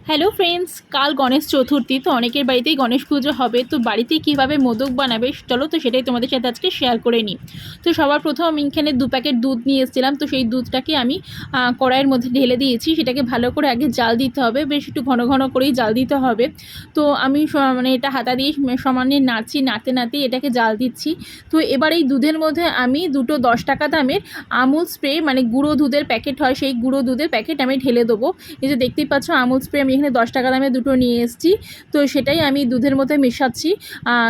Hello friends, কাল গণেশ চতুর্থী। তো অনেকের বাড়িতেই গণেশ পুজো হবে। তো বাড়িতে কীভাবে মোদক বানাবে চলো তো সেটাই তোমাদের সাথে আজকে শেয়ার করে নিই। তো সবার প্রথম আমি এখানে 2 প্যাকেট দুধ নিয়ে এসেছিলাম। তো সেই দুধটাকে আমি কড়াইয়ের মধ্যে ঢেলে দিয়েছি। সেটাকে ভালো করে আগে জাল দিতে হবে, বেশ একটু ঘন ঘন করেই জাল দিতে হবে। তো আমি মানে এটা হাতা দিয়ে সমানে নাড়ছি, নাড়তে নাড়তে এটাকে জাল দিচ্ছি। তো এবার এই দুধের মধ্যে আমি দুটো 10 টাকা দামের আমুল স্প্রে, মানে গুঁড়ো দুধের প্যাকেট হয়, সেই গুঁড়ো দুধের প্যাকেট আমি ঢেলে দেবো। এই যে দেখতেই পাচ্ছ আমুল স্প্রে আমি এখানে 10 টাকা দামে দুটো নিয়ে এসেছি। তো সেটাই আমি দুধের মধ্যে মেশাচ্ছি।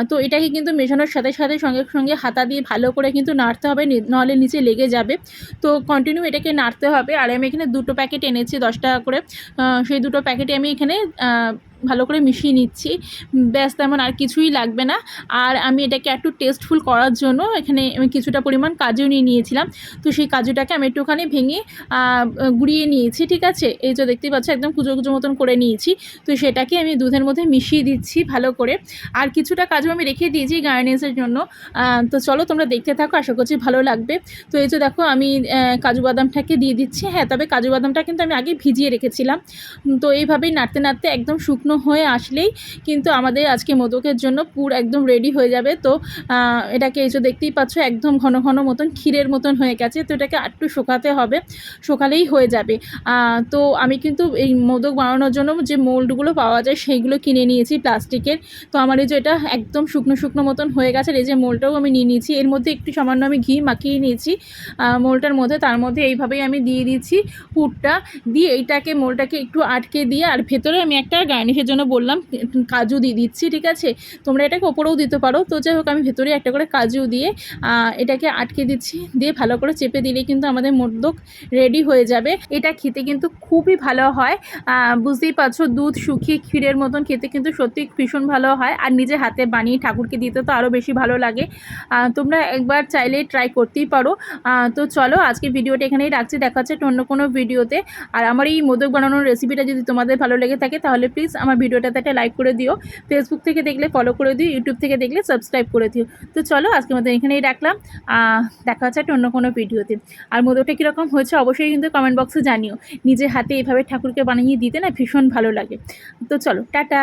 তো এটাকে কিন্তু মেশানোর সাথে সাথে সঙ্গে সঙ্গে হাতা দিয়ে ভালো করে কিন্তু নাড়তে হবে, নাহলে নিচে লেগে যাবে। তো কন্টিনিউ এটাকে নাড়তে হবে। আর আমি এখানে দুটো প্যাকেট এনেছি 10 টাকা করে। সেই দুটো প্যাকেটে আমি এখানে ভালো করে মিশিয়ে নিচ্ছি। ব্যাস, তেমন আর কিছুই লাগবে না। আর আমি এটাকে একটু টেস্টফুল করার জন্য এখানে আমি কিছুটা পরিমাণ কাজু নিয়ে নিয়েছিলাম। তো সেই কাজুটাকে আমি একটুখানি ভেঙে গুঁড়িয়ে নিয়েছি, ঠিক আছে। এই যে দেখতেই পাচ্ছ একদম কুচো কুচো মতন করে নিয়েছি। তো সেটাকে আমি দুধের মধ্যে মিশিয়ে দিচ্ছি ভালো করে। আর কিছুটা কাজু আমি রেখে দিয়েছি গার্নিশের জন্য। তো চলো তোমরা দেখতে থাকো, আশা করছি ভালো লাগবে। তো এই যে দেখো আমি কাজু বাদামটাকে দিয়ে দিচ্ছি। হ্যাঁ, তবে কাজু বাদামটা কিন্তু আমি আগে ভিজিয়ে রেখেছিলাম। তো এইভাবেই নাড়তে নাড়তে একদম শুকনো হয়ে আসলেই কিন্তু আমাদের আজকে মোদকের জন্য পুর একদম রেডি হয়ে যাবে। তো এটাকে এই যে দেখতেই পাচ্ছ একদম ঘন ঘন মতন ক্ষীরের মতন হয়ে গেছে। তো এটাকে একটু শুকাতে হবে, শুকালেই হয়ে যাবে। তো আমি কিন্তু এই মোদক বানানোর জন্য যে মোল্ডগুলো পাওয়া যায় সেইগুলো কিনে নিয়েছি প্লাস্টিকের। তো আমার এই যে এটা একদম শুকনো শুকনো মতন হয়ে গেছে। এই যে মোলটাও আমি নিয়ে নিয়েছি, এর মধ্যে একটু সামান্য আমি ঘি মাখিয়ে নিয়েছি মোলটার মধ্যে। তার মধ্যে এইভাবেই আমি দিয়ে দিচ্ছি পুরটা, দিয়ে এইটাকে মোলটাকে একটু আটকে দিয়ে, আর ভেতরে আমি একটা গার্নিশের জন্য বললাম কাজু দিয়ে দিচ্ছি, ঠিক আছে। তোমরা এটাকে ওপরেও দিতে পারো। তো যাই হোক আমি ভেতরে একটা করে কাজু দিয়ে এটাকে আটকে দিচ্ছি, দিয়ে ভালো করে চেপে দিলে কিন্তু আমাদের মোদক রেডি হয়ে যাবে। এটা খেতে কিন্তু খুবই ভালো হয়। বুঝতেই পারছো দুধ শুকিয়ে ক্ষীরের মতন খেতে কিন্তু সত্যি ভীষণ ভালো হয়। আর নিজে হাতে বানিয়ে ঠাকুরকে দিতে তো আরও বেশি ভালো লাগে। তোমরা একবার চাইলে ট্রাই করতেই পারো। তো চলো আজকে ভিডিওটা এখানেই রাখছি, দেখা হচ্ছে অন্য কোনো ভিডিওতে। আর আমার এই মোদক বানানোর রেসিপিটা যদি তোমাদের ভালো লেগে থাকে তাহলে প্লিজ আমার ভিডিওটাতে একটা লাইক করে দিও। ফেসবুক থেকে দেখলে ফলো করে দিও, ইউটিউব থেকে দেখলে সাবস্ক্রাইব করে দিও। তো চলো আজকের মতো এখানেই রাখলাম। দেখা হচ্ছে অন্য কোনো ভিডিওতে। আর মোদকটা কীরকম হয়েছে অবশ্যই কিন্তু কমেন্ট বক্সে জানিও। নিজে হাতে এভাবে ঠাকুরকে বানিয়ে দিতে না ভীষণ ভালো লাগে। তো চলো টাটা।